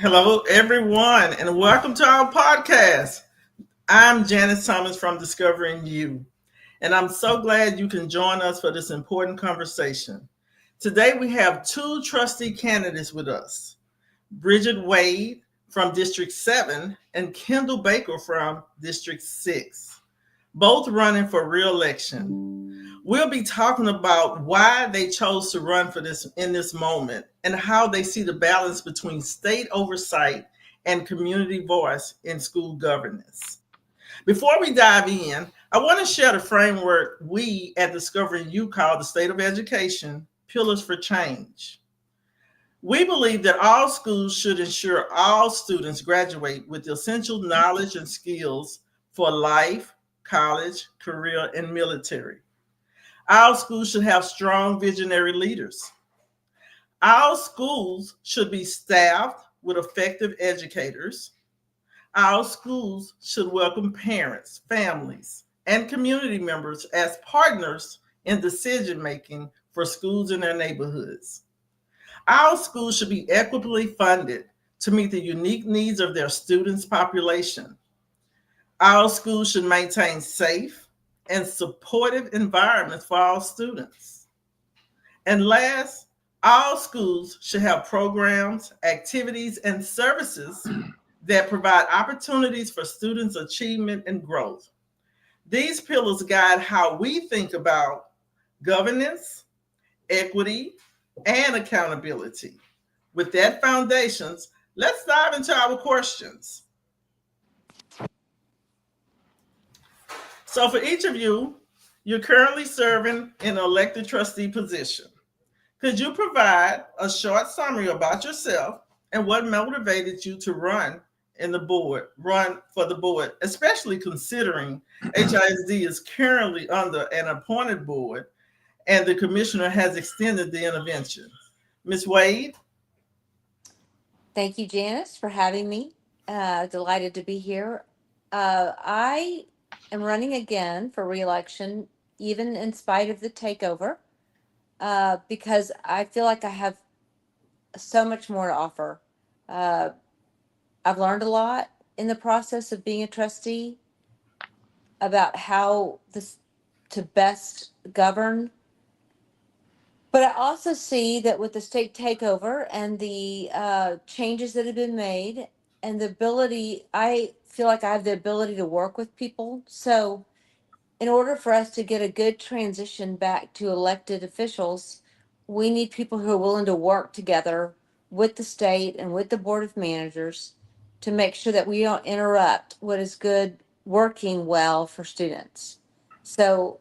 Hello, everyone, and welcome to our podcast. I'm Janice Thomas from Discovering You, and I'm so glad you can join us for this important conversation. Today, we have two trustee candidates with us, Bridget Wade from District 7 and Kendall Baker from District 6, both running for re-election. We'll be talking about why they chose to run for this in this moment and how they see the balance between state oversight and community voice in school governance. Before we dive in, I want to share the framework we at Discovering You call the State of Education Pillars for Change. We believe that all schools should ensure all students graduate with the essential knowledge and skills for life, college, career, and military. Our schools should have strong visionary leaders. Our schools should be staffed with effective educators. Our schools should welcome parents, families, and community members as partners in decision making for schools in their neighborhoods. Our schools should be equitably funded to meet the unique needs of their students' population. Our schools should maintain safe and supportive environments for all students. And last, all schools should have programs, activities, and services that provide opportunities for students' achievement and growth. These pillars guide how we think about governance, equity, and accountability. With that foundations, let's dive into our questions. So for each of you, you're currently serving in an elected trustee position. Could you provide a short summary about yourself and what motivated you to run for the board, especially considering HISD is currently under an appointed board and the commissioner has extended the intervention? Ms. Wade? Thank you, Janice, for having me. Delighted to be here. I am running again for reelection, even in spite of the takeover, because I feel like I have so much more to offer. Uh, I've learned a lot in the process of being a trustee about how to best govern. But I also see that with the state takeover and the changes that have been made and the ability, I feel like I have the ability to work with people. So, in order for us to get a good transition back to elected officials, we need people who are willing to work together with the state and with the board of managers to make sure that we don't interrupt what is good working well for students. So,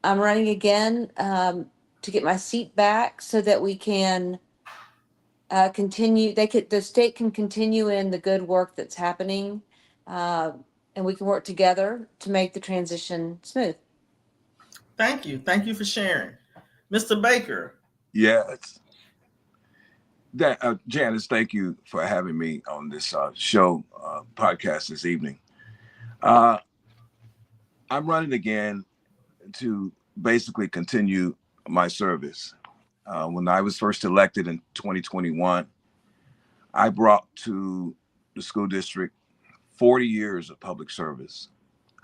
I'm running again to get my seat back so that we can continue. The state can continue in the good work that's happening, uh, and we can work together to make the transition smooth. Thank you. Thank you for sharing. Mr. Baker? Yes. Janice, thank you for having me on this show podcast this evening. I'm running again to basically continue my service. When I was first elected in 2021, I brought to the school district 40 years of public service.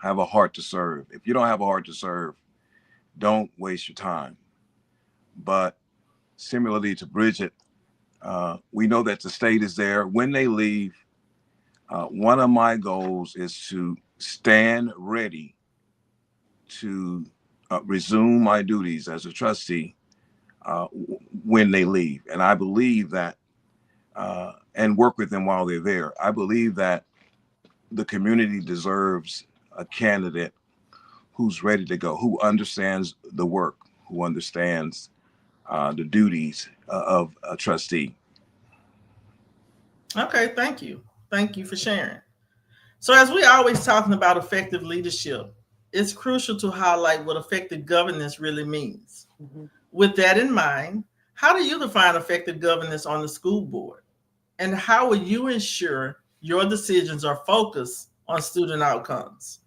I have a heart to serve. If you don't have a heart to serve, don't waste your time. But similarly to Bridget, we know that the state is there. When they leave, one of my goals is to stand ready to resume my duties as a trustee when they leave. And I believe that, and work with them while they're there. I believe that the community deserves a candidate who's ready to go, who understands the work, who understands the duties of a trustee. Okay, thank you. Thank you for sharing. So, as we always talking about effective leadership, it's crucial to highlight what effective governance really means. Mhm. With that in mind, how do you define effective governance on the school board? And how will you ensure your decisions are focused on student outcomes?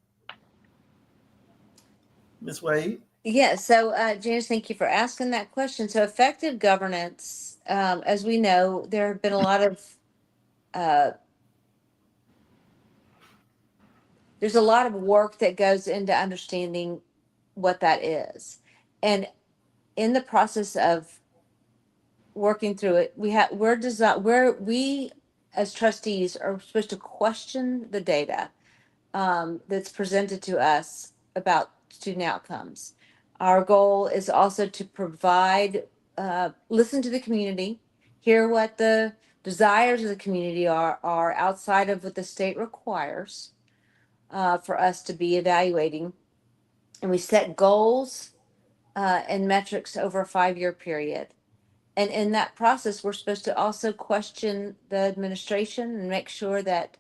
Ms. Wade? Yeah, so Janice, thank you for asking that question. So, effective governance, as we know, there have been a lot of there's a lot of work that goes into understanding what that is. And in the process of working through it, we as trustees are supposed to question the data that's presented to us about student outcomes. Our goal is also to provide, listen to the community, hear what the desires of the community are outside of what the state requires for us to be evaluating. And we set goals and metrics over a 5-year period. And in that process, we're supposed to also question the administration and make sure that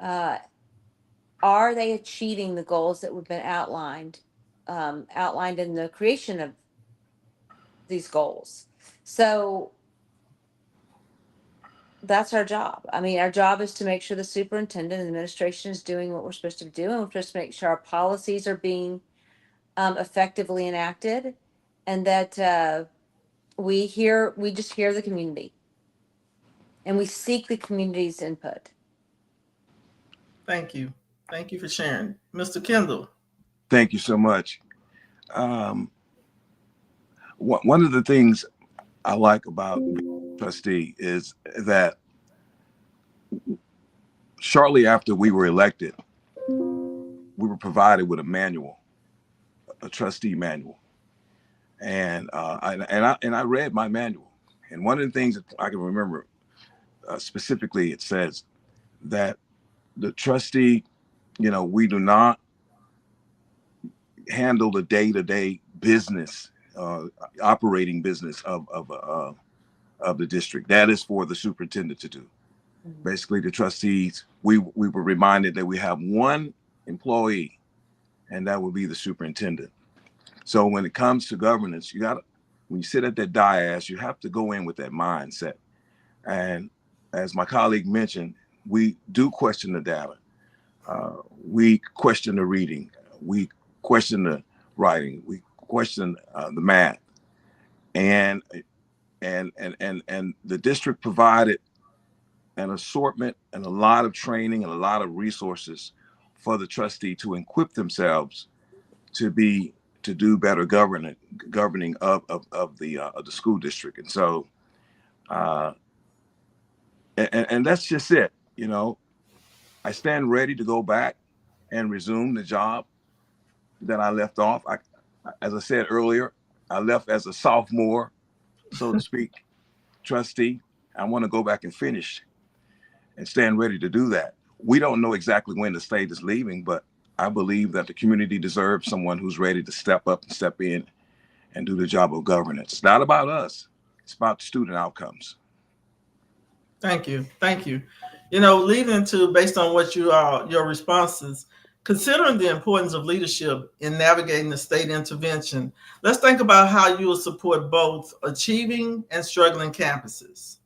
are they achieving the goals that have been outlined in the creation of these goals. So that's our job. I mean, our job is to make sure the superintendent and administration is doing what we're supposed to do, and we're supposed to make sure our policies are being effectively enacted, and that we just hear the community, and we seek the community's input. Thank you. Thank you for sharing. Mr. Kendall. Thank you so much. One of the things I like about being a trustee is that shortly after we were elected, we were provided with a manual, a trustee manual, and I read my manual. And one of the things that I can remember specifically, it says that the trustee, we do not handle the day-to-day business, operating business of the district. That is for the superintendent to do. Basically, the trustees, we were reminded that we have one employee, and that would be the superintendent. So when it comes to governance, when you sit at that dais, you have to go in with that mindset. And as my colleague mentioned, we do question the data. We question the reading. We question the writing. We question the math. And the district provided an assortment and a lot of training and a lot of resources for the trustee to equip themselves to do better governing of the school district. And so and that's just it. I stand ready to go back and resume the job that I left off. As I said earlier, I left as a sophomore, so to speak, trustee. I want to go back and finish and stand ready to do that. We don't know exactly when the state is leaving, but I believe that the community deserves someone who's ready to step up and step in and do the job of governance. It's not about us. It's about student outcomes. Thank you. Thank you. Leading to, based on what your responses, considering the importance of leadership in navigating the state intervention, let's think about how you will support both achieving and struggling campuses.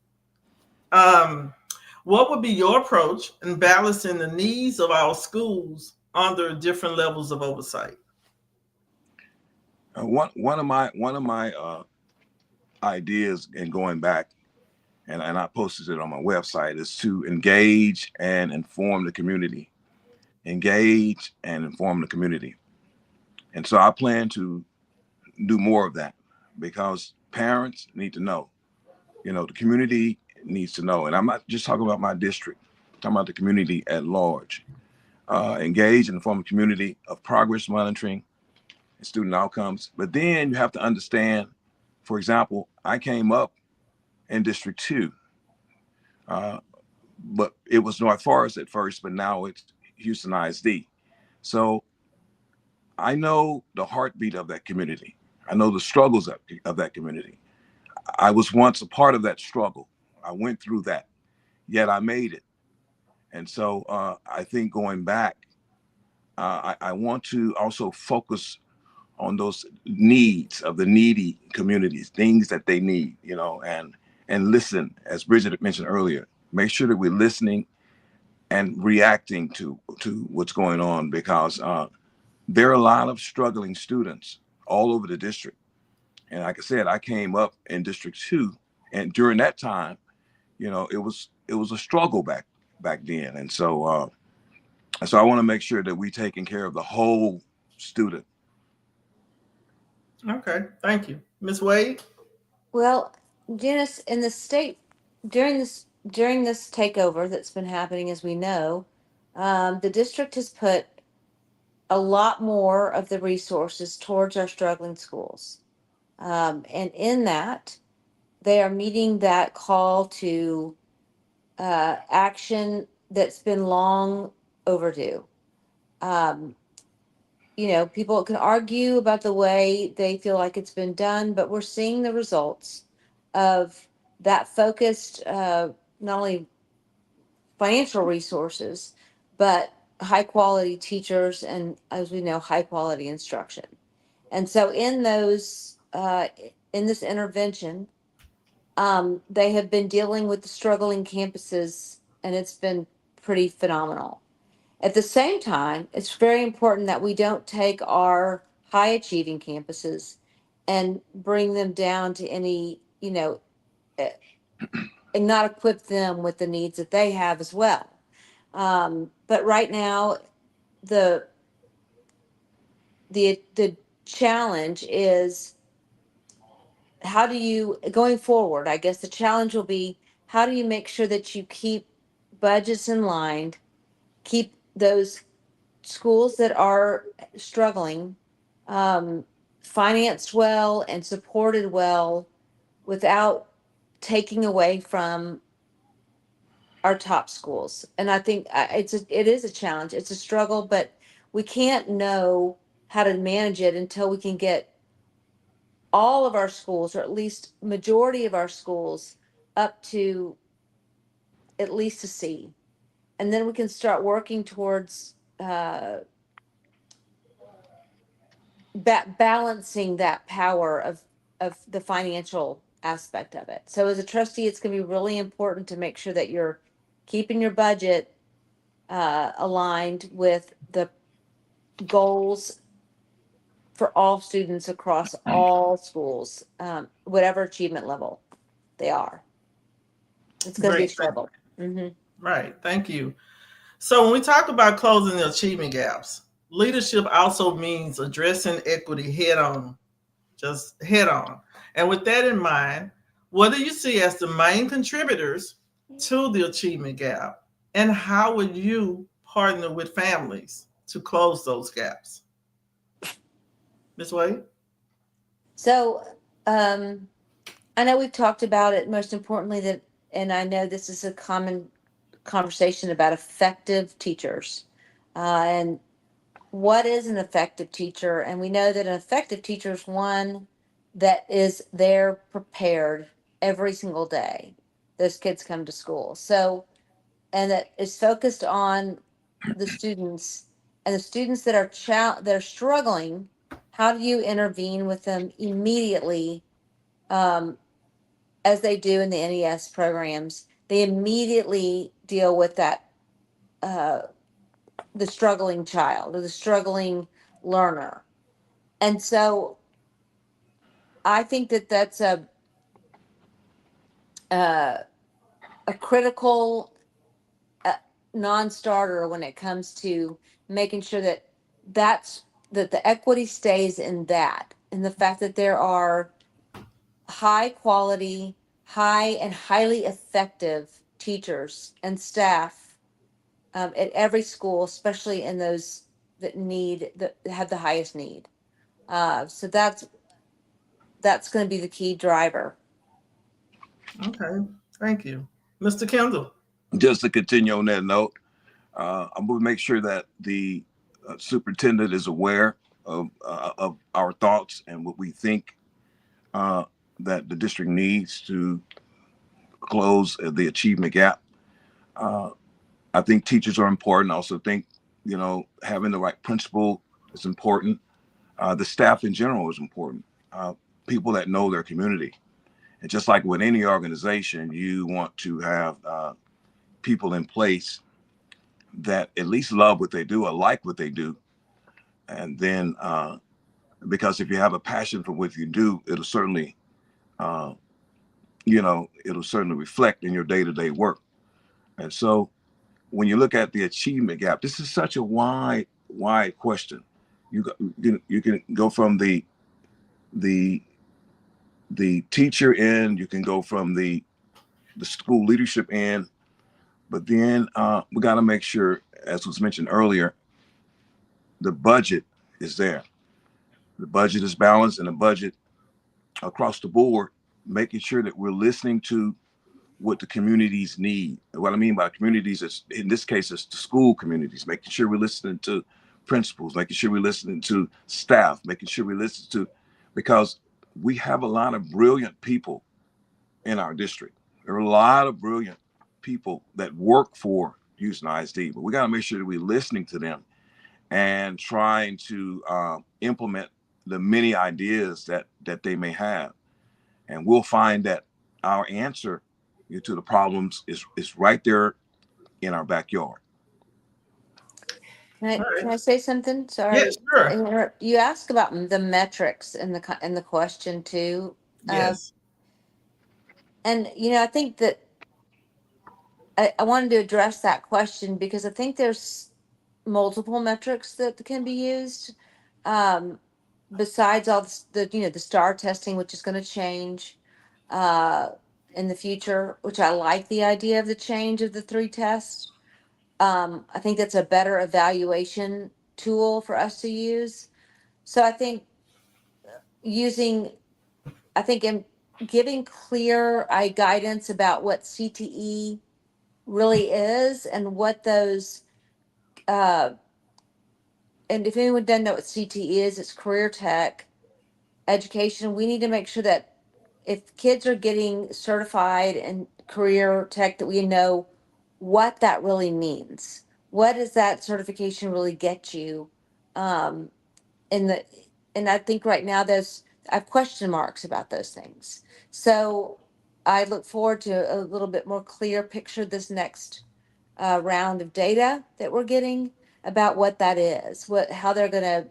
What would be your approach in balancing the needs of our schools under different levels of oversight? One of my ideas in going back, and I posted it on my website, is to engage and inform the community. Engage and inform the community. And so I plan to do more of that, because parents need to know, the community needs to know. And I'm not just talking about my district, I'm talking about the community at large. Engage and inform the community of progress monitoring and student outcomes. But then you have to understand, for example, I came up in District 2, but it was North Forest at first, but now it's Houston HISD. So I know the heartbeat of that community. I know the struggles of that community. I was once a part of that struggle. I went through that, yet I made it. And so I think going back, I want to also focus on those needs of the needy communities, things that they need, and listen, as Bridget mentioned earlier, make sure that we're listening and reacting to what's going on, because there are a lot of struggling students all over the district. And like I said, I came up in District 2, and during that time, it was it was a struggle back then. And so I want to make sure that we taking care of the whole student. Okay, thank you. Ms. Wade? Well, Janice, in the state during this takeover that's been happening, as we know, the district has put a lot more of the resources towards our struggling schools, and in that, they are meeting that call to action that's been long overdue. Um, people can argue about the way they feel like it's been done, but we're seeing the results of that focused, not only financial resources, but high quality teachers and, as we know, high quality instruction. And so in this intervention, they have been dealing with the struggling campuses, and it's been pretty phenomenal. At the same time, it's very important that we don't take our high achieving campuses and bring them down to any, and not equip them with the needs that they have as well. But right now, the challenge is, how do you, going forward, I guess the challenge will be, how do you make sure that you keep budgets in line, keep those schools that are struggling financed well and supported well without taking away from our top schools. And I think it is a challenge. It's a struggle, but we can't know how to manage it until we can get all of our schools, or at least majority of our schools, up to at least a C. And then we can start working towards balancing that power of the financial aspect of it. So as a trustee, it's going to be really important to make sure that you're keeping your budget aligned with the goals for all students across all schools, whatever achievement level they are. It's going to be a Great. struggle. Mm-hmm. Right. Thank you. So when we talk about closing the achievement gaps, leadership also means addressing equity head on, just head on. And with that in mind, what do you see as the main contributors to the achievement gap? And how would you partner with families to close those gaps? Ms. Wade? So I know we've talked about it, most importantly, that, and I know this is a common conversation about effective teachers. And what is an effective teacher? And we know that an effective teacher is one that is there prepared every single day those kids come to school. So, and that is focused on the students, and the students that are struggling. How do you intervene with them immediately, as they do in the NES programs? They immediately deal with that, the struggling child or the struggling learner. And so I think that that's a critical non-starter when it comes to making sure that the equity stays in that, and the fact that there are high quality, high and highly effective teachers and staff at every school, especially in those that have the highest need. So that's going to be the key driver. Okay, thank you. Mr. Kendall? Just to continue on that note, I'm going to make sure that the superintendent is aware of our thoughts and what we think that the district needs to close the achievement gap. I think teachers are important. I also think, having the right principal is important. The staff in general is important. People that know their community. And just like with any organization, you want to have people in place that at least love what they do or like what they do. And then, because if you have a passion for what you do, it'll certainly, it'll certainly reflect in your day-to-day work. And so when you look at the achievement gap, this is such a wide question. You can go from the teacher end, you can go from the school leadership end, but then we got to make sure, as was mentioned earlier, the budget is there. The budget is balanced, and the budget across the board, making sure that we're listening to what the communities need. And what I mean by communities is, in this case, it's the school communities, making sure we're listening to principals, making sure we're listening to staff, making sure we listen to, because we have a lot of brilliant people in our district. There are a lot of brilliant people that work for Houston ISD, but we got to make sure that we're listening to them and trying to implement the many ideas that they may have. And we'll find that our answer to the problems is right there in our backyard. Can I say something? Sorry. Yes, sure. You asked about the metrics in the question too. Yes. And I think that I wanted to address that question because I think there's multiple metrics that can be used. Besides all the STAR testing, which is going to change in the future, which I like the idea of the change of the 3 tests. I think that's a better evaluation tool for us to use. So I think giving clear guidance about what CTE really is and what those, and if anyone doesn't know what CTE is, it's career tech education. We need to make sure that if kids are getting certified in career tech, that we know what that really means. What does that certification really get you? And I think right now I have question marks about those things. So I look forward to a little bit more clear picture this next round of data that we're getting about what that is, what the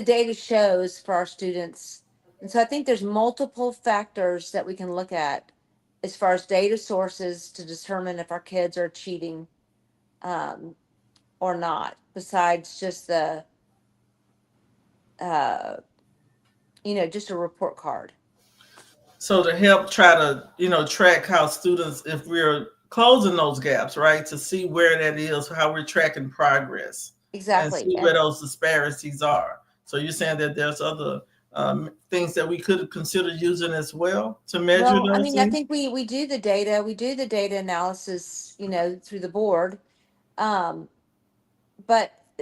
data shows for our students. And so I think there's multiple factors that we can look at as far as data sources to determine if our kids are achieving or not, besides just the just a report card. So to help try to, track how students, if we're closing those gaps, right, to see where that is, how we're tracking progress. Exactly. And see where those disparities are. So you're saying that there's other things that we could consider using as well to measure those things? I think we do the data analysis, through the board. But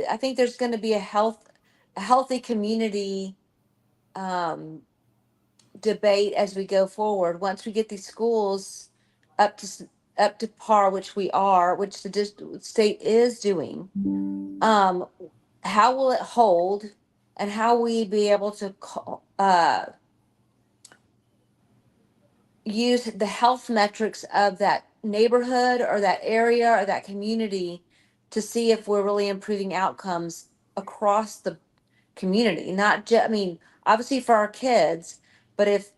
I think there's going to be a healthy community debate as we go forward. Once we get these schools up to par, which the state is doing, how will it hold, and how will we be able to use the health metrics of that neighborhood or that area or that community to see if we're really improving outcomes across the community, not just, obviously for our kids, but if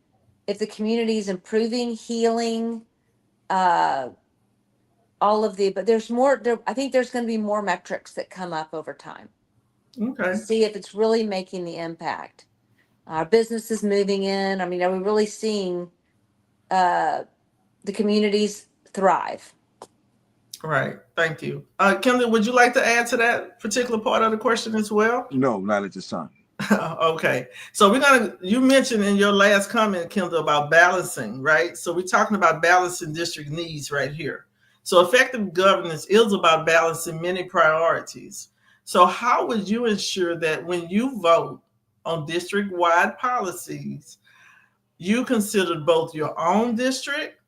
the community is improving, healing, all of but there's more I think there's going to be more metrics that come up over time. Okay. To see if it's really making the impact. Our business is moving in. Are we really seeing the communities thrive? Right. Thank you. Kendall, would you like to add to that particular part of the question as well? No, not at this time. Okay. So you mentioned in your last comment, Kendall, about balancing, right? So we're talking about balancing district needs right here. So effective governance is about balancing many priorities. So how would you ensure that when you vote on district-wide policies, you consider both your own district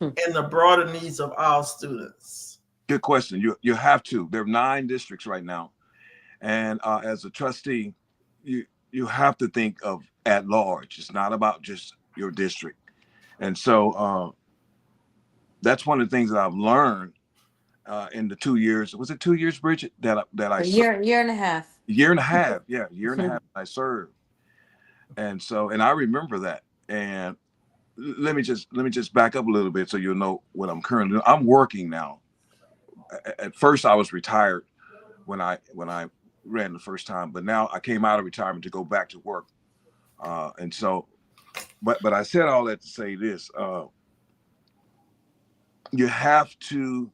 and the broader needs of all students? Good question. You have to. There are 9 districts right now. And as a trustee, you have to think of at large. It's not about just your district. And so that's one of the things that I've learned in the 2 years. Was it 2 years, Bridget, that I year and a half. Year and a half. Yeah, year and a half I served. And I remember that. And let me just back up a little bit so you'll know what I'm currently doing. I'm working now. At first, I was retired when I ran the first time, but now I came out of retirement to go back to work. And so, but I said all that to say this: you have to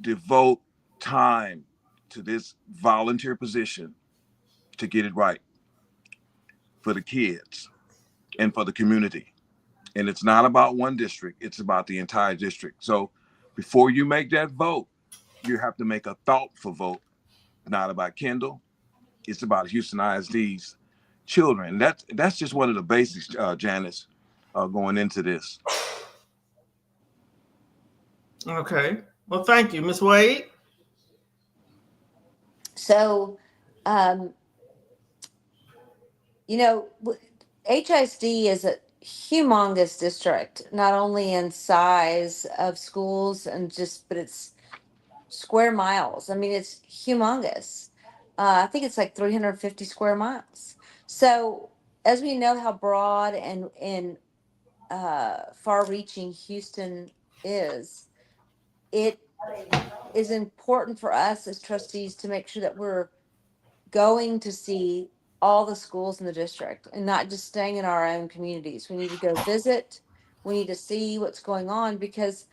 devote time to this volunteer position to get it right for the kids and for the community. And it's not about one district, it's about the entire district. So before you make that vote, you have to make a thoughtful vote, not about Kendall. It's about Houston ISD's children. That's just one of the basics, Janice, going into this. Okay. Well, thank you, Ms. Wade. So, um, HISD is a humongous district, not only in size of schools but it's square miles. I mean, it's humongous. I think it's like 350 square miles. So, as we know how broad and far-reaching Houston is, it is important for us as trustees to make sure that we're going to see all the schools in the district and not just staying in our own communities. We need to go visit. We need to see what's going on because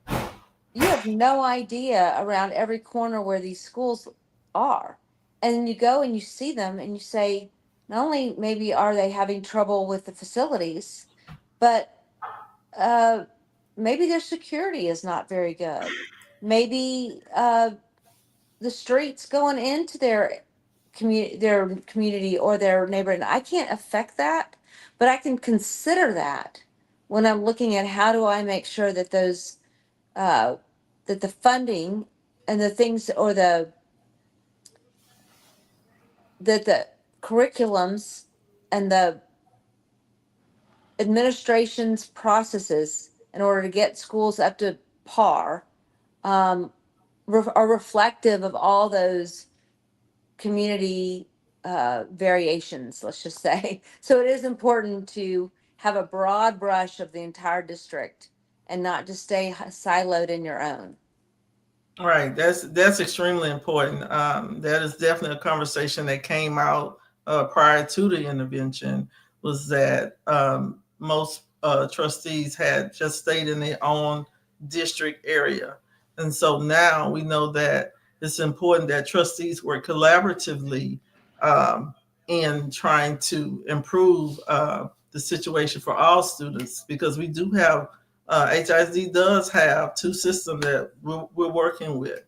you have no idea around every corner where these schools are. And you go and you see them and you say, not only maybe are they having trouble with the facilities, but maybe their security is not very good. Maybe the streets going into their community or their neighborhood. I can't affect that, but I can consider that when I'm looking at how do I make sure that those that the funding and the things or the curriculums and the administration's processes in order to get schools up to par um, are reflective of all those community variations, let's just say. So it is important to have a broad brush of the entire district and not just stay siloed in your own. Right. That's extremely important. That is definitely a conversation that came out prior to the intervention. Was that most trustees had just stayed in their own district area, and so now we know that it's important that trustees work collaboratively um, in trying to improve the situation for all students because we do have HISD does have two systems that we're working with.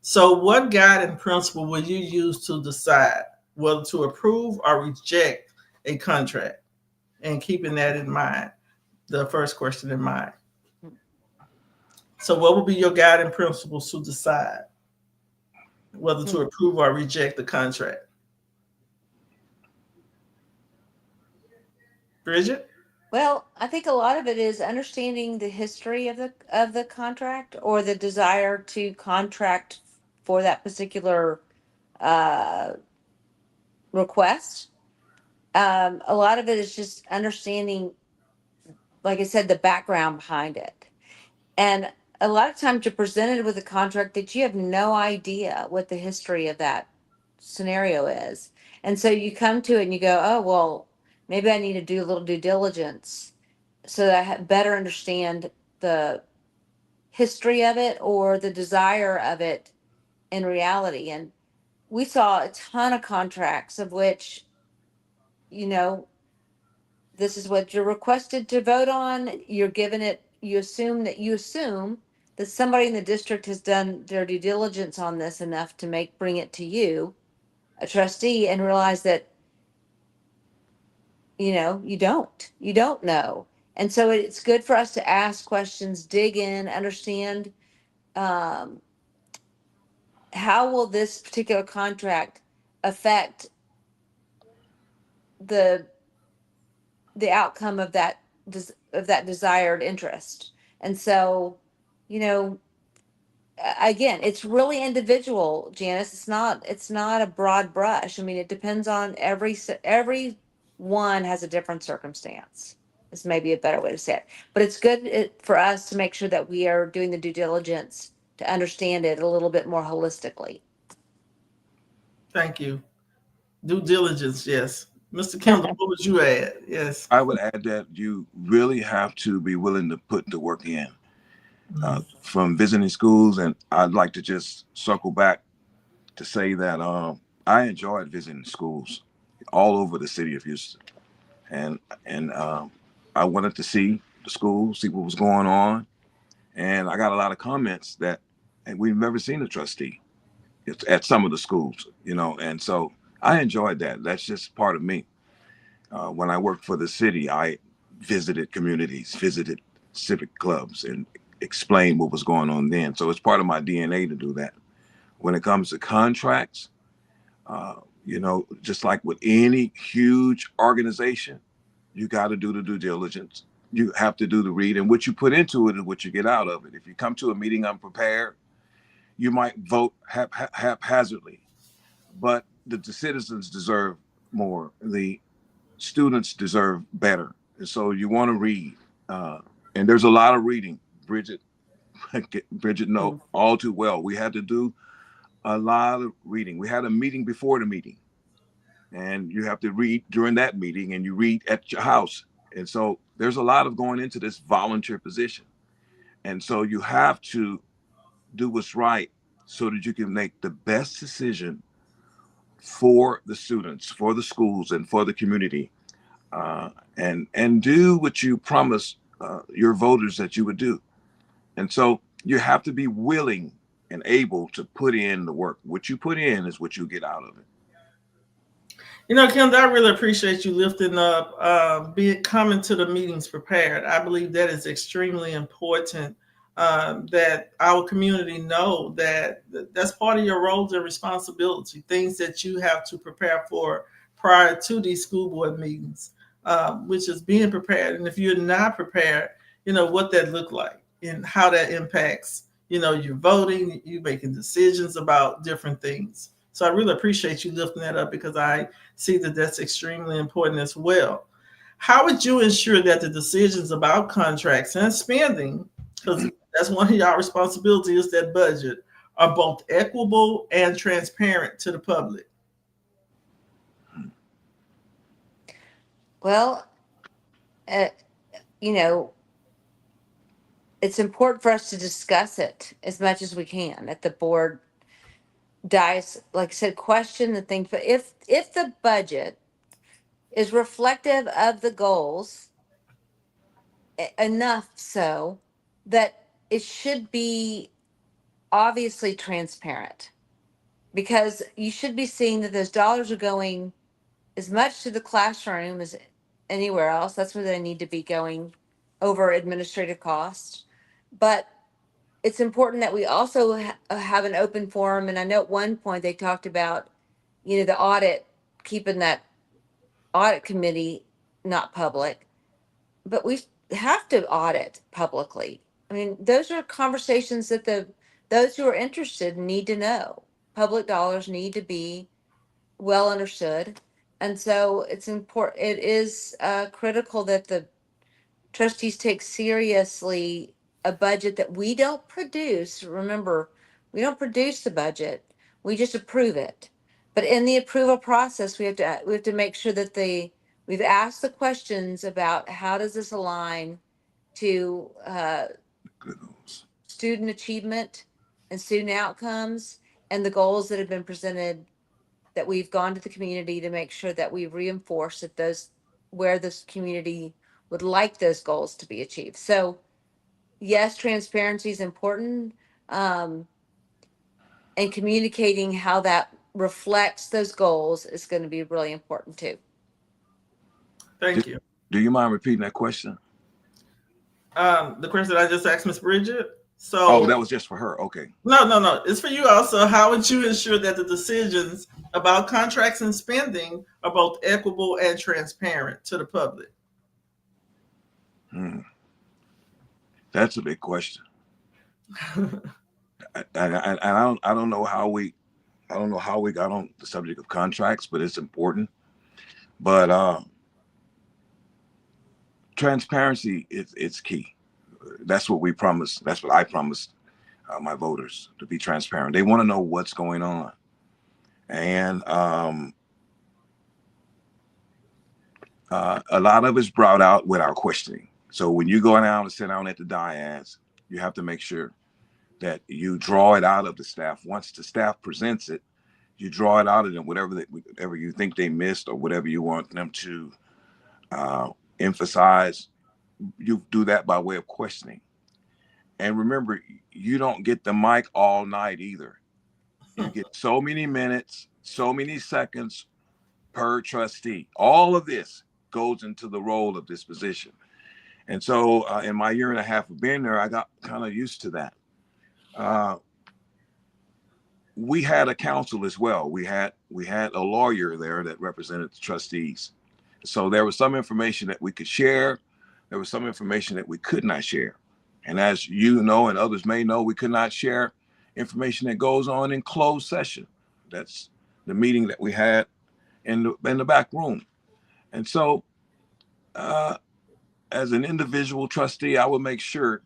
So, what guiding principle will you use to decide whether to approve or reject a contract? And keeping that in mind, the first question in mind. So, what will be your guiding principles to decide whether to approve or reject the contract? Bridget? Well, I think a lot of it is understanding the history of the contract or the desire to contract for that particular uh, request. A lot of it is just understanding, like I said, the background behind it. And a lot of times you're presented with a contract that you have no idea what the history of that scenario is. And so you come to it and you go, oh, well, maybe I need to do a little due diligence so that I better understand the history of it or the desire of it in reality. And we saw a ton of contracts of which, you know, this is what you're requested to vote on. You're given it, you assume that somebody in the district has done their due diligence on this enough to bring it to you, a trustee, and realize that, you don't know. And so it's good for us to ask questions, dig in, understand um, how will this particular contract affect the the outcome of that desired interest. And so, you know, again, it's really individual, Janice. It's not a broad brush. I mean, it depends on every one has a different circumstance. is maybe a better way to say it. But it's good for us to make sure that we are doing the due diligence to understand it a little bit more holistically. Thank you. Due diligence, yes. Mr. Kendall, what would you add? Yes. I would add that you really have to be willing to put the work in from visiting schools. And I'd like to just circle back to say that I enjoyed visiting schools all over the city of Houston. And I wanted to see the school, see what was going on. And I got a lot of comments that, and we've never seen a trustee at some of the schools, you know, and so I enjoyed that. That's just part of me. When I worked for the city, I visited communities, visited civic clubs, and explained what was going on then. So it's part of my DNA to do that. When it comes to contracts, you know, just like with any huge organization, you got to do the due diligence. You have to do the read, and what you put into it is what you get out of it. If you come to a meeting unprepared, you might vote haphazardly, but the citizens deserve more. The students deserve better. And so you want to read. And there's a lot of reading. Bridget know all too well. We had to do a lot of reading. We had a meeting before the meeting. And you have to read during that meeting, and you read at your house. And so there's a lot of going into this volunteer position. And so you have to do what's right so that you can make the best decision for the students, for the schools, and for the community. And do what you promised your voters that you would do. And so you have to be willing and able to put in the work. What you put in is what you get out of it. You know, Kendall, I really appreciate you lifting up coming to the meetings prepared. I believe that is extremely important, that our community know that that's part of your roles and responsibility, things that you have to prepare for prior to these school board meetings, which is being prepared. And if you're not prepared, you know, what that look like and how that impacts, you know, your voting, you making decisions about different things. So I really appreciate you lifting that up, because I see that that's extremely important as well. How would you ensure that the decisions about contracts and spending, because that's one of y'all responsibility, is that budget, are both equitable and transparent to the public? Well, you know, it's important for us to discuss it as much as we can at the board dais. Like I said, question the thing. But if the budget is reflective of the goals enough so that it should be obviously transparent, because you should be seeing that those dollars are going as much to the classroom as anywhere else. That's where they need to be going over administrative costs. But it's important that we also have an open forum. And I know at one point they talked about, you know, the audit, keeping that audit committee not public, but we have to audit publicly. I mean, those are conversations that those who are interested need to know. Public dollars need to be well understood. And so it's important, it is critical that the trustees take seriously a budget that we don't produce. Remember, we don't produce the budget, we just approve it. But in the approval process, we have to make sure that we've asked the questions about how does this align to student achievement and student outcomes, and the goals that have been presented, that we've gone to the community to make sure that we reinforce that those, where this community would like those goals to be achieved. So yes, transparency is important, and communicating how that reflects those goals is going to be really important too. Thank you. Do you mind repeating that question? The question I just asked Ms. Bridget. So, that was just for her. Okay. No. It's for you also. How would you ensure that the decisions about contracts and spending are both equitable and transparent to the public? That's a big question. I don't know how we got on the subject of contracts, but it's important. But transparency it's key. That's what we promised. That's what I promised my voters, to be transparent. They want to know what's going on. And a lot of it's brought out with our questioning. So when you go down and sit down at the dais, you have to make sure that you draw it out of the staff. Once the staff presents it, you draw it out of them, whatever you think they missed or whatever you want them to emphasize. You do that by way of questioning. And remember, you don't get the mic all night either. You get so many minutes, so many seconds per trustee. All of this goes into the role of this position. And so in my year and a half of being there, I got kind of used to that. We had a counsel as well. We had a lawyer there that represented the trustees. So there was some information that we could share. There was some information that we could not share. And as you know, and others may know, we could not share information that goes on in closed session. That's the meeting that we had in the back room. And so as an individual trustee, I will make sure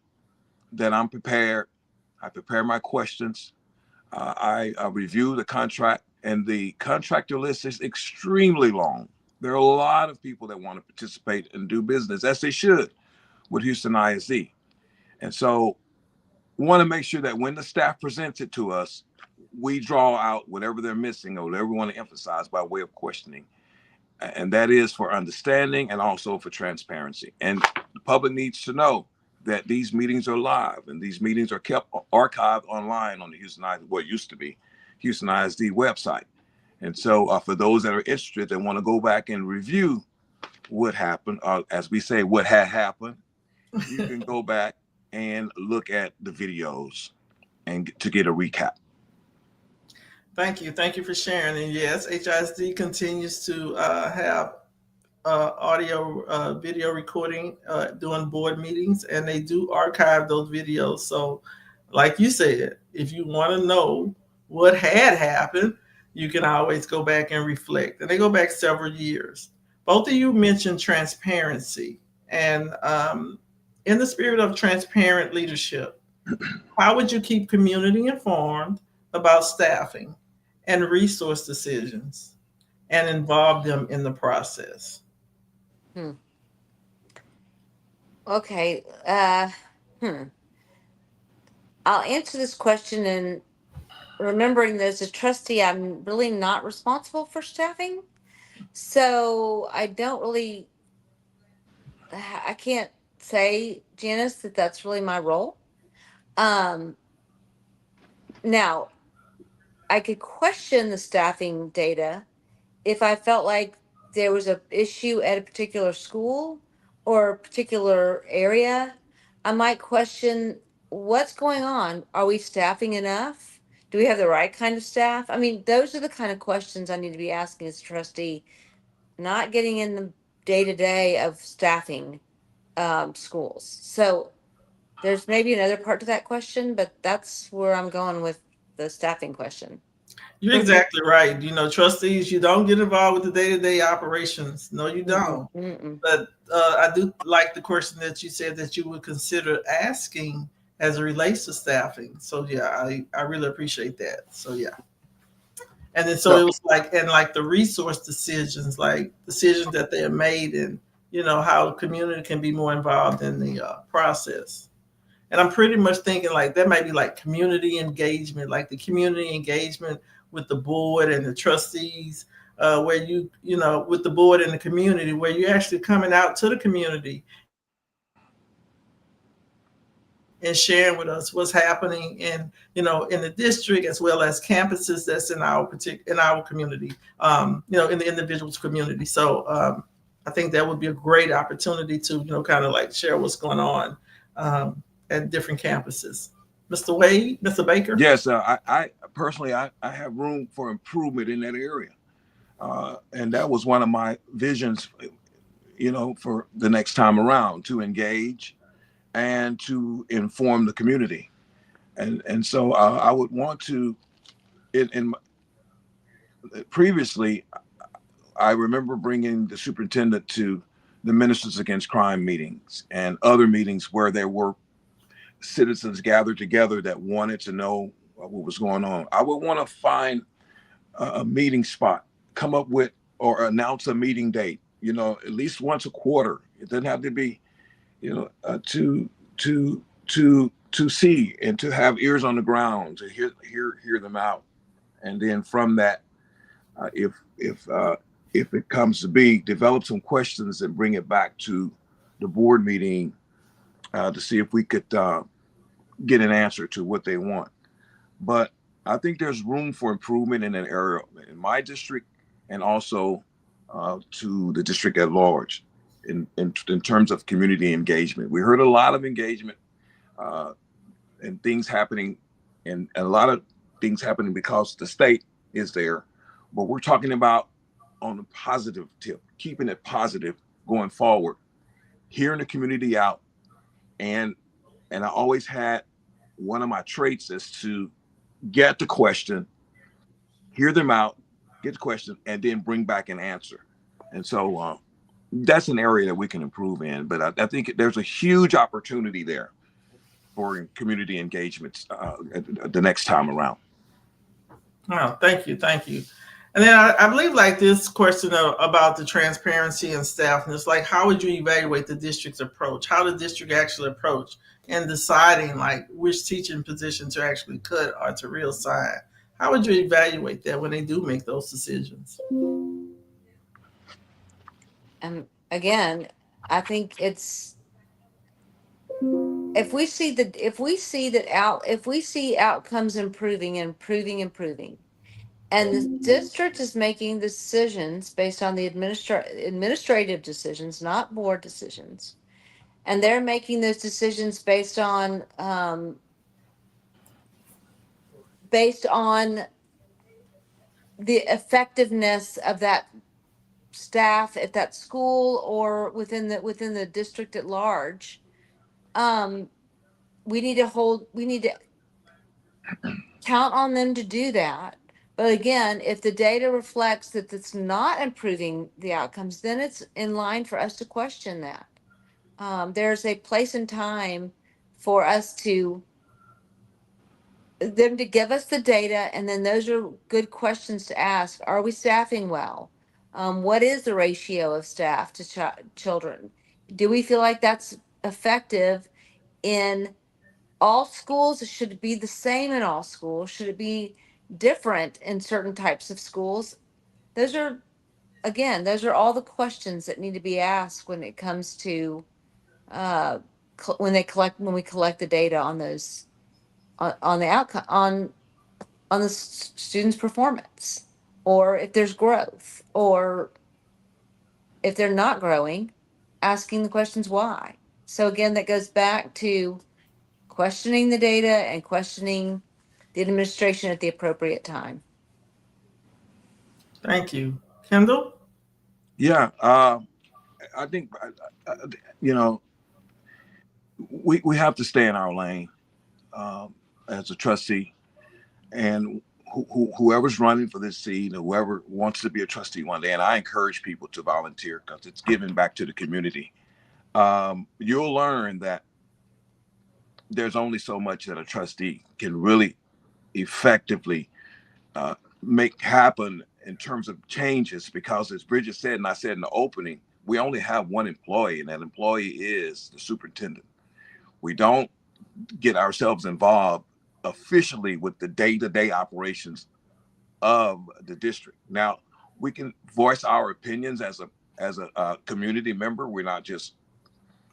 that I'm prepared. I prepare my questions. I review the contract, and the contractor list is extremely long. There are a lot of people that want to participate and do business, as they should, with Houston HISD. And so we want to make sure that when the staff presents it to us, we draw out whatever they're missing or whatever we want to emphasize by way of questioning. And that is for understanding and also for transparency. And the public needs to know that these meetings are live and these meetings are kept archived online on the Houston ISD, what used to be Houston ISD website. And so for those that are interested, that want to go back and review what happened, as we say, what had happened, you can go back and look at the videos and to get a recap. Thank you. Thank you for sharing. And yes, HISD continues to have audio, video recording during board meetings, and they do archive those videos. So like you said, if you want to know what had happened, you can always go back and reflect. And they go back several years. Both of you mentioned transparency. And in the spirit of transparent leadership, how would you keep community informed about staffing and resource decisions and involve them in the process? Okay. I'll answer this question, and remembering that as a trustee, I'm really not responsible for staffing. So I can't say, Janice, that that's really my role. Now, I could question the staffing data if I felt like there was an issue at a particular school or a particular area. I might question what's going on. Are we staffing enough? Do we have the right kind of staff? I mean, those are the kind of questions I need to be asking as a trustee, not getting in the day-to-day of staffing schools. So there's maybe another part to that question, but that's where I'm going with the staffing question. You're exactly right. You know, trustees, you don't get involved with the day-to-day operations. No, you don't. But I do like the question that you said that you would consider asking as it relates to staffing. So yeah, I really appreciate that. So yeah. And then so it was like, and like the resource decisions, like decisions that they have made, and you know how the community can be more involved in the process. And I'm pretty much thinking like that might be like community engagement, like the community engagement with the board and the trustees, where you know, with the board and the community, where you're actually coming out to the community and sharing with us what's happening in, you know, in the district as well as campuses that's in our community, you know, in the individual's community. So I think that would be a great opportunity to, you know, kind of like share what's going on at different campuses. Mr. Wade, Mr. Baker? Yes, I personally, I have room for improvement in that area. And that was one of my visions, you know, for the next time around, to engage and to inform the community. And so I would want to, previously, I remember bringing the superintendent to the Ministers Against Crime meetings and other meetings where there were citizens gathered together that wanted to know what was going on. I would want to find a meeting spot, come up with or announce a meeting date, at least once a quarter. It doesn't have to be, to see and to have ears on the ground, to hear them out. And then from that, if it comes to be, develop some questions and bring it back to the board meeting to see if we could get an answer to what they want. But I think there's room for improvement in an area in my district and also to the district at large in terms of community engagement. We heard a lot of engagement and things happening, and a lot of things happening because the state is there. But we're talking about on a positive tip, keeping it positive going forward, hearing the community out. And I always had one of my traits is to get the question, hear them out, get the question, and then bring back an answer. And so that's an area that we can improve in. But I think there's a huge opportunity there for community engagements the next time around. Oh, thank you. And then I believe like this question about the transparency and staff, and it's like, how would you evaluate the district's approach? How the district actually approach in deciding like which teaching position to actually cut or to reassign? How would you evaluate that when they do make those decisions? Again, I think it's if we see outcomes improving, and the district is making decisions based on the administrative decisions, not board decisions, and they're making those decisions based on the effectiveness of that staff at that school or within the district at large. We need to count on them to do that. But again, if the data reflects that it's not improving the outcomes, then it's in line for us to question that. There's a place and time for them to give us the data, and then those are good questions to ask. Are we staffing well? What is the ratio of staff to children? Do we feel like that's effective in all schools? Should it be the same in all schools? Should it be different in certain types of schools? Those are all the questions that need to be asked when it comes to when we collect the data on those on the outcome on the student's performance, or if there's growth, or if they're not growing, asking the questions why. So again, that goes back to questioning the data and questioning the administration at the appropriate time. Thank you. Kendall? Yeah, I think, we have to stay in our lane as a trustee. And whoever's running for this seat, whoever wants to be a trustee one day, and I encourage people to volunteer because it's giving back to the community. You'll learn that there's only so much that a trustee can really effectively make happen in terms of changes, because as Bridget said, and I said in the opening, we only have one employee, and that employee is the superintendent. We don't get ourselves involved officially with the day-to-day operations of the district. Now, we can voice our opinions as a community member. We're not just,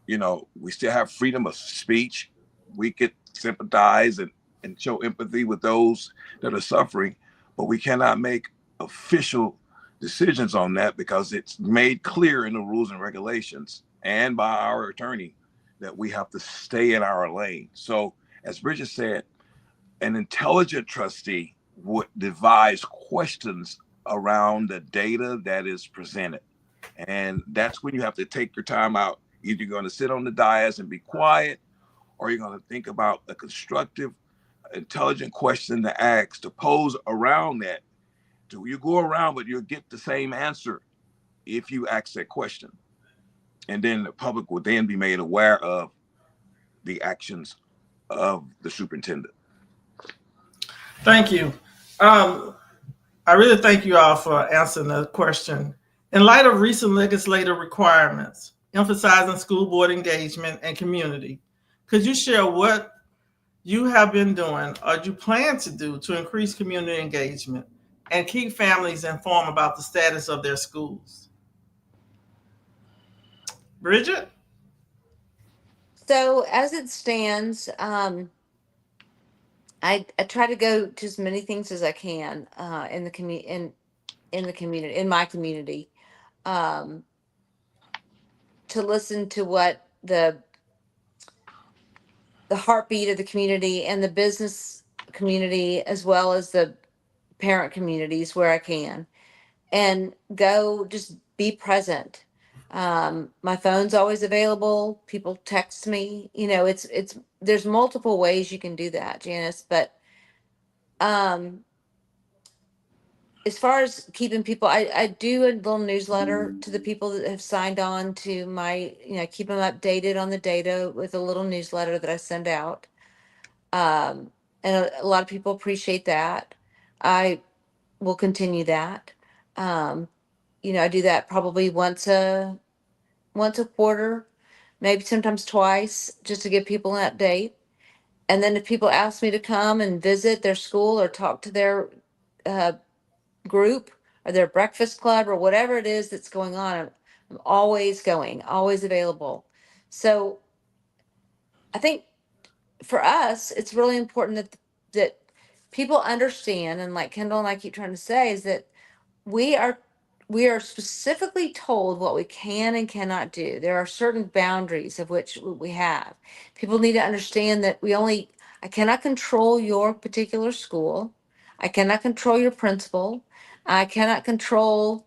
we still have freedom of speech. We could sympathize and show empathy with those that are suffering, but we cannot make official decisions on that because it's made clear in the rules and regulations and by our attorney that we have to stay in our lane. So as Bridget said, an intelligent trustee would devise questions around the data that is presented. And that's when you have to take your time out. Either you're going to sit on the dais and be quiet, or you're going to think about a constructive, intelligent question to ask, to pose around that. You go around, but you'll get the same answer if you ask that question. and then the public will then be made aware of the actions of the superintendent. Thank you. I really thank you all for answering the question. In light of recent legislative requirements emphasizing school board engagement and community, could you share what you have been doing or you plan to do to increase community engagement and keep families informed about the status of their schools? Bridget? So as it stands, I try to go to as many things as I can in the community, in my community, um, to listen to what the heartbeat of the community and the business community, as well as the parent communities where I can, and go just be present. My phone's always available. People text me. It's there's multiple ways you can do that, Janice. But as far as keeping people, I do a little newsletter to the people that have signed on to my, keep them updated on the data with a little newsletter that I send out. And a lot of people appreciate that. I will continue that. I do that probably once a quarter, maybe sometimes twice, just to give people an update. And then if people ask me to come and visit their school or talk to their uh, group or their breakfast club or whatever it is that's going on, I'm always going, always available. So I think for us, it's really important that people understand, and like Kendall and I keep trying to say, is that we are we are specifically told what we can and cannot do. There are certain boundaries of which we have. People need to understand that I cannot control your particular school. I cannot control your principal. I cannot control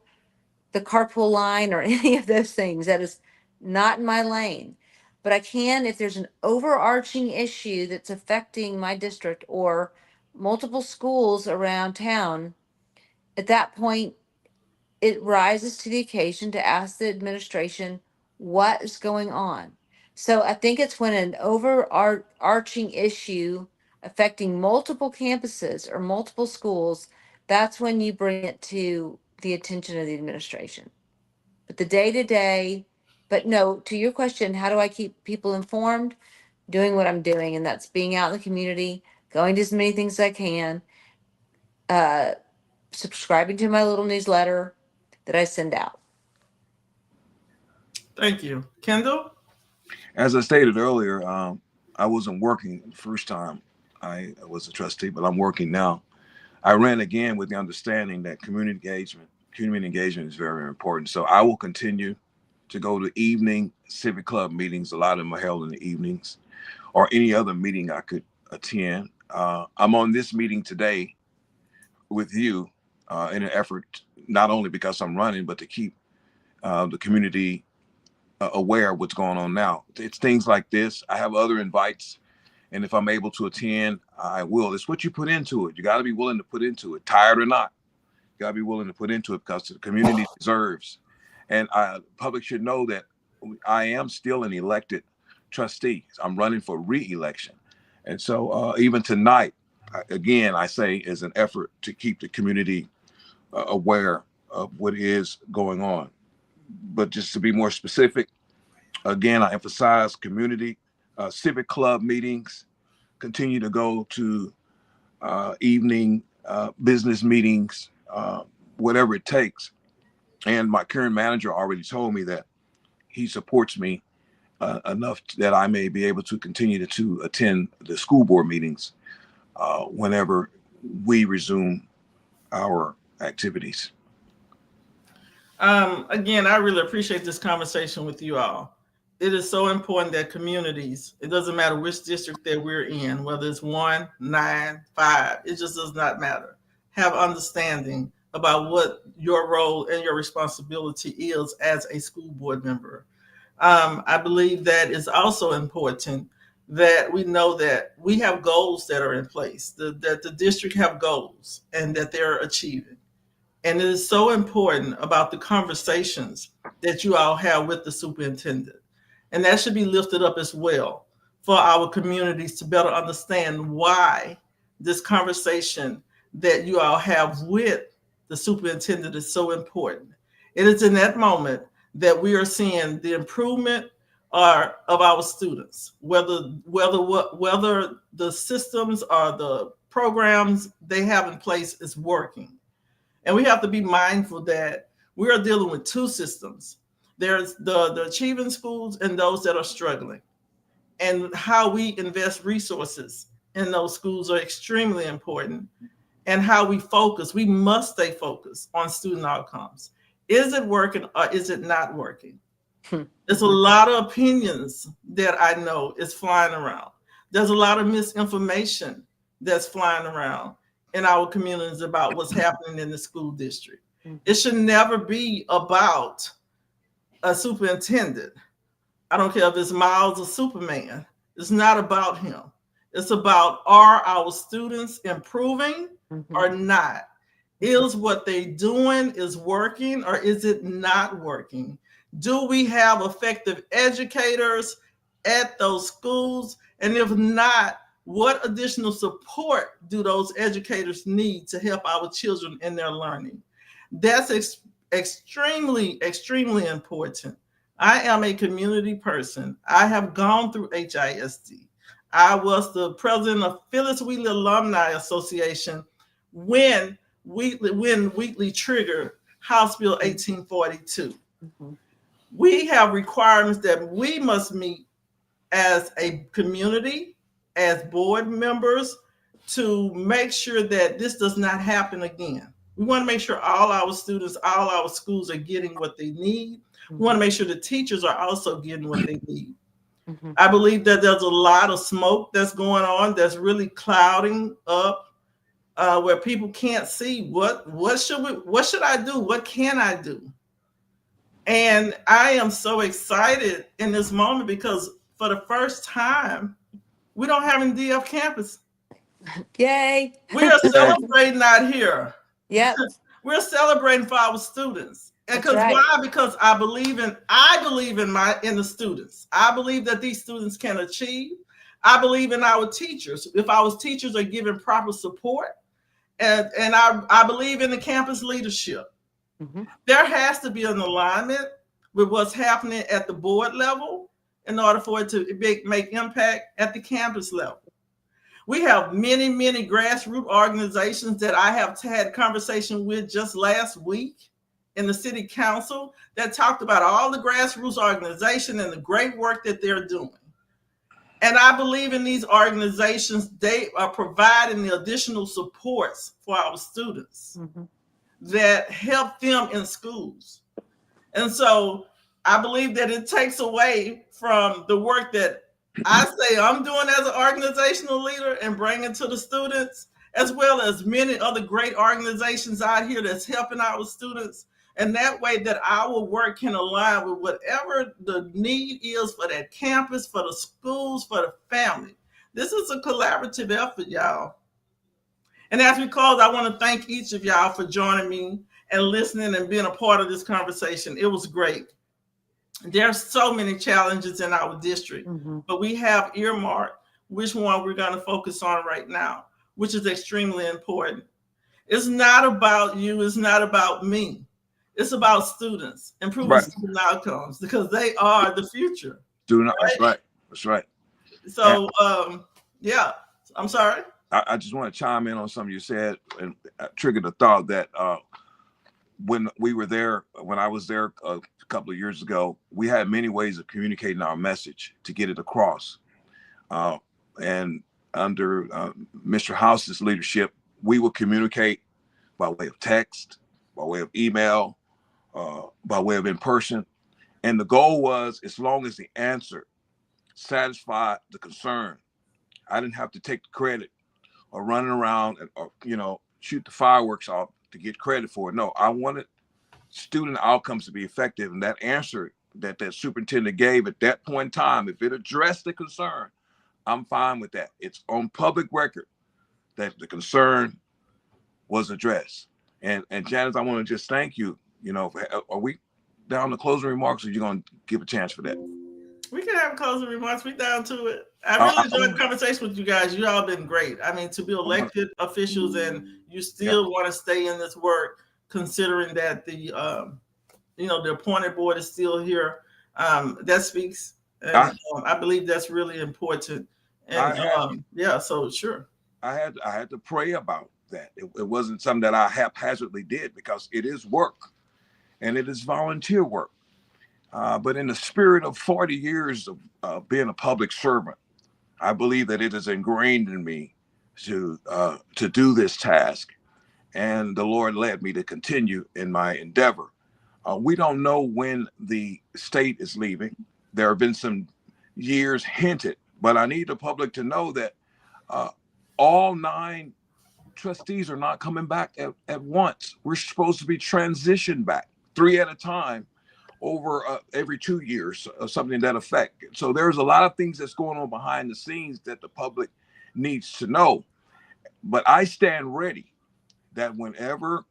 the carpool line or any of those things. That is not in my lane. But I can, if there's an overarching issue that's affecting my district or multiple schools around town, at that point, it rises to the occasion to ask the administration what is going on. So I think it's when an overarching issue affecting multiple campuses or multiple schools, that's when you bring it to the attention of the administration. But the day to day, but no, to your question, how do I keep people informed? Doing what I'm doing, and that's being out in the community, going to as many things as I can, subscribing to my little newsletter that I send out. Thank you. Kendall? As I stated earlier, I wasn't working the first time I was a trustee, but I'm working now. I ran again with the understanding that community engagement is very important. So I will continue to go to evening civic club meetings. A lot of them are held in the evenings, or any other meeting I could attend. I'm on this meeting today with you in an effort, not only because I'm running, but to keep the community aware of what's going on now. It's things like this. I have other invites, and if I'm able to attend, I will. It's what you put into it. You got to be willing to put into it, tired or not. You got to be willing to put into it because the community deserves. And the public should know that I am still an elected trustee. I'm running for re-election. And so even tonight, again, I say is an effort to keep the community aware of what is going on. But just to be more specific, again, I emphasize community, civic club meetings, continue to go to evening business meetings, whatever it takes. And my current manager already told me that he supports me enough that I may be able to continue to attend the school board meetings whenever we resume our activities. Again, I really appreciate this conversation with you all. It is so important that communities, it doesn't matter which district that we're in, whether it's 1, 9, 5, it just does not matter. Have understanding about what your role and your responsibility is as a school board member. I believe that is also important that we know that we have goals that are in place, that the district have goals and that they're achieving. And it is so important about the conversations that you all have with the superintendent. And that should be lifted up as well for our communities to better understand why this conversation that you all have with the superintendent is so important. It is in that moment that we are seeing the improvement of our students, whether the systems or the programs they have in place is working. And we have to be mindful that we are dealing with two systems. There's the achieving schools and those that are struggling. And how we invest resources in those schools are extremely important. And how we focus, we must stay focused on student outcomes. Is it working or is it not working? There's a lot of opinions that I know is flying around. There's a lot of misinformation that's flying around in our communities about what's happening in the school district. It should never be about a superintendent. I don't care if it's Miles or Superman. It's not about him. It's about, are our students improving or not? Is what they're doing is working or is it not working? Do we have effective educators at those schools? And if not, what additional support do those educators need to help our children in their learning? That's extremely, extremely important. I am a community person. I have gone through HISD. I was the president of Phyllis Wheatley Alumni Association when Wheatley triggered House Bill 1842. We have requirements that we must meet as a community, as board members, to make sure that this does not happen again. We want to make sure all our students, all our schools are getting what they need. We want to make sure the teachers are also getting what they need. I believe that there's a lot of smoke that's going on that's really clouding up where people can't see what should I do? What can I do? And I am so excited in this moment because for the first time, we don't have an DF campus. Yay. We are celebrating out here. Yep. We're celebrating for our students. And because right. Why? Because I believe in the students. I believe that these students can achieve. I believe in our teachers. If our teachers are given proper support, and I believe in the campus leadership. There has to be an alignment with what's happening at the board level in order for it to make impact at the campus level. We have many, many grassroots organizations that I have had conversation with just last week in the city council that talked about all the grassroots organization and the great work that they're doing. And I believe in these organizations, they are providing the additional supports for our students that help them in schools. And so I believe that it takes away from the work that I say I'm doing as an organizational leader and bringing to the students, as well as many other great organizations out here that's helping our students. And that way that our work can align with whatever the need is for that campus, for the schools, for the family. This is a collaborative effort, y'all. And as we close, I want to thank each of y'all for joining me and listening and being a part of this conversation. It was great. There's so many challenges in our district, but we have earmarked which one we're going to focus on right now, which is extremely important. It's not about you. It's not about me. It's about students, improving student outcomes, because they are the future. That's right. That's right. So, yeah, I'm sorry. I just want to chime in on something you said and triggered a thought that when I was there a couple of years ago, we had many ways of communicating our message to get it across. And under Mr. House's leadership, we would communicate by way of text, by way of email, by way of in person. And the goal was, as long as the answer satisfied the concern, I didn't have to take the credit or running around and shoot the fireworks off to get credit for it. No, I wanted student outcomes to be effective. And that answer that superintendent gave at that point in time, if it addressed the concern, I'm fine with that. It's on public record that the concern was addressed. And Janice, I want to just thank you. down to closing remarks, or you going to give a chance for that? We can have closing remarks. We down to it. I really enjoyed the conversation with you guys. You all been great. I mean, to be elected officials and you still want to stay in this work, considering that the the appointed board is still here. That speaks. And I believe that's really important. And so sure. I had to pray about that. It wasn't something that I haphazardly did, because it is work and it is volunteer work. But in the spirit of 40 years of being a public servant, I believe that it is ingrained in me to do this task. And the Lord led me to continue in my endeavor. We don't know when the state is leaving. There have been some years hinted, but I need the public to know that all 9 trustees are not coming back at once. We're supposed to be transitioned back 3 at a time over every 2 years, or something to that effect. So there's a lot of things that's going on behind the scenes that the public needs to know. But I stand ready that whenever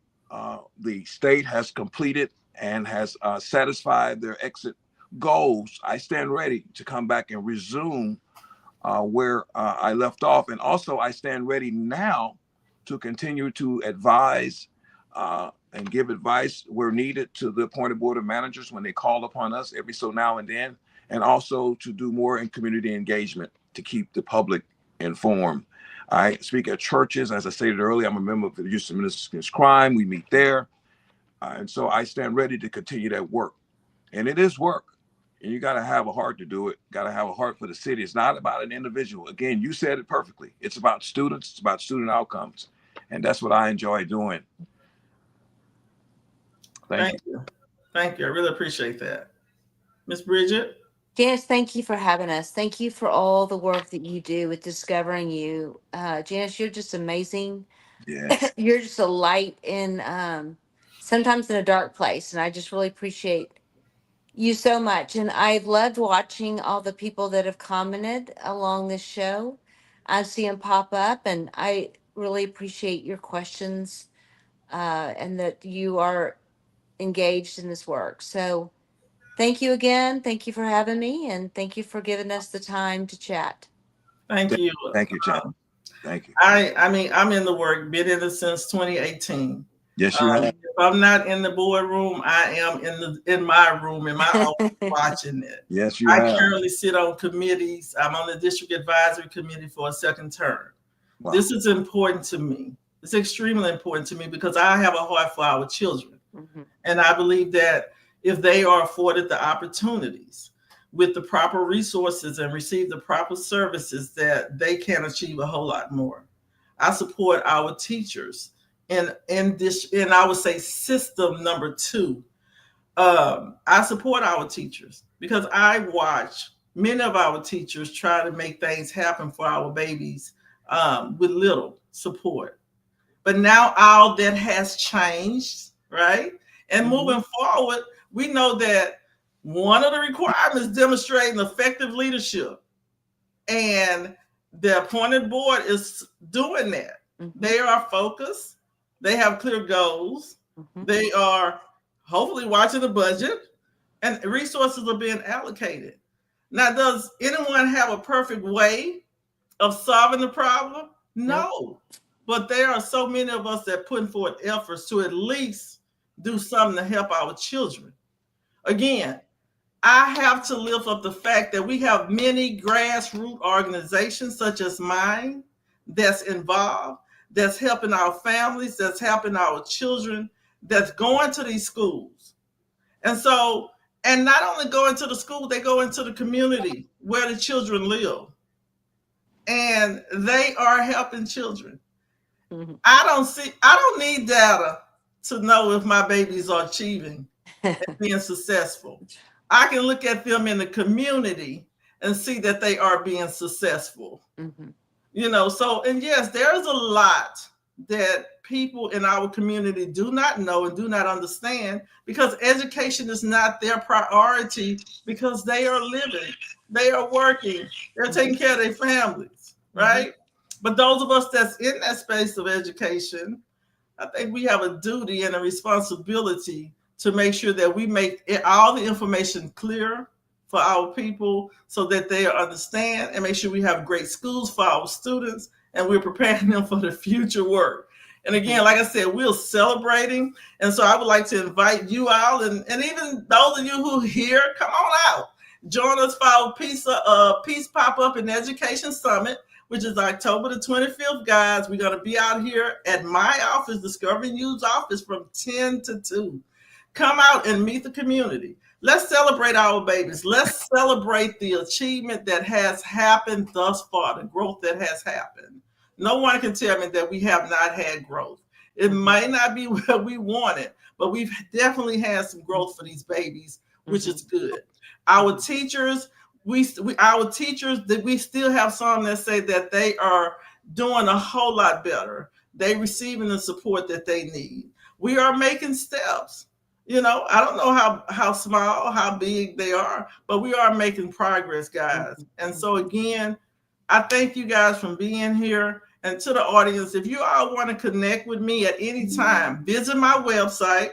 the state has completed and has satisfied their exit goals, I stand ready to come back and resume where I left off. And also I stand ready now to continue to advise and give advice where needed to the appointed board of managers when they call upon us every so now and then, and also to do more in community engagement to keep the public informed. I speak at churches. As I stated earlier, I'm a member of the Youth Ministers Against Crime. We meet there. And so I stand ready to continue that work. And it is work. And you got to have a heart to do it. Got to have a heart for the city. It's not about an individual. Again, you said it perfectly. It's about students. It's about student outcomes. And that's what I enjoy doing. Thank you. Thank you. I really appreciate that. Miss Bridget? Janice, thank you for having us. Thank you for all the work that you do with Discovering You. Janice, you're just amazing. Yes. You're just a light in sometimes in a dark place. And I just really appreciate you so much. And I've loved watching all the people that have commented along this show. I see them pop up, and I really appreciate your questions and that you are engaged in this work. So thank you again. Thank you for having me, and thank you for giving us the time to chat. Thank you. Thank you, Jen. Thank you. I mean, I'm in the work, been in it since 2018. Yes, you have. If I'm not in the boardroom, I am in my room, in my office, watching it. Yes, you I have. currently sit on committees. I'm on the district advisory committee for a second term. Wow. This is important to me. It's extremely important to me because I have a heart for our children. Mm-hmm. And I believe that if they are afforded the opportunities with the proper resources and receive the proper services, that they can achieve a whole lot more. I support our teachers in I would say system number 2. I support our teachers because I watch many of our teachers try to make things happen for our babies with little support. But now all that has changed, right? And moving forward, we know that one of the requirements is demonstrating effective leadership. And the appointed board is doing that. Mm-hmm. They are focused. They have clear goals. Mm-hmm. They are hopefully watching the budget, and resources are being allocated. Now, does anyone have a perfect way of solving the problem? No. But there are so many of us that put forth efforts to at least do something to help our children. Again, I have to lift up the fact that we have many grassroots organizations such as mine that's involved, that's helping our families, that's helping our children, that's going to these schools. And so, and not only go into the school, they go into the community where the children live. And they are helping children. Mm-hmm. I don't need data to know if my babies are achieving and being successful. I can look at them in the community and see that they are being successful. Mm-hmm. So, and yes, there's a lot that people in our community do not know and do not understand because education is not their priority because they are living, they are working, they're taking care of their families, right? Mm-hmm. But those of us that's in that space of education, I think we have a duty and a responsibility to make sure that we make all the information clear for our people so that they understand, and make sure we have great schools for our students and we're preparing them for the future work. And again, like I said, we're celebrating. And so I would like to invite you all, and even those of you who are here, come on out. Join us for our Peace Pop-Up and Education Summit, which is October the 25th, guys. We're going to be out here at my office, Discovering You's office, from 10 to 2. Come out and meet the community. Let's celebrate our babies. Let's celebrate the achievement that has happened thus far, the growth that has happened. No one can tell me that we have not had growth. It might not be what we wanted, but we've definitely had some growth for these babies, which is good. Our teachers, we still have some that say that they are doing a whole lot better. They receiving the support that they need. We are making steps. I don't know how small, how big they are, but we are making progress, guys. And so again, I thank you guys for being here. And to the audience, if you all want to connect with me at any time, visit my website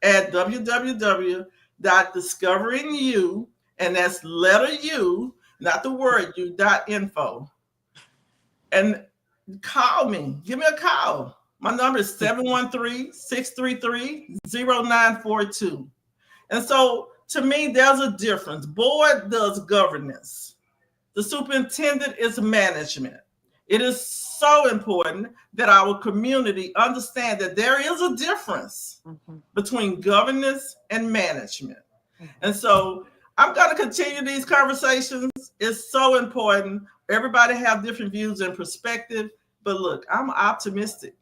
at www.discoveringyou, and that's letter U, not the word U, .info. And call me. Give me a call. My number is 713-633-0942. And so to me, there's a difference. Board does governance. The superintendent is management. It is so important that our community understand that there is a difference between governance and management. And so I'm going to continue these conversations. It's so important. Everybody have different views and perspective. But look, I'm optimistic.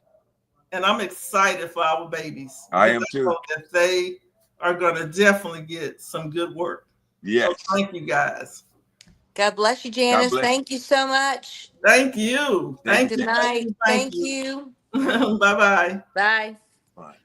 And I'm excited for our babies. I am too. That they are going to definitely get some good work. Yes. So thank you, guys. God bless you, Janice. Thank you so much. Thank you. Good night. Thank you. Bye-bye. Bye. Bye.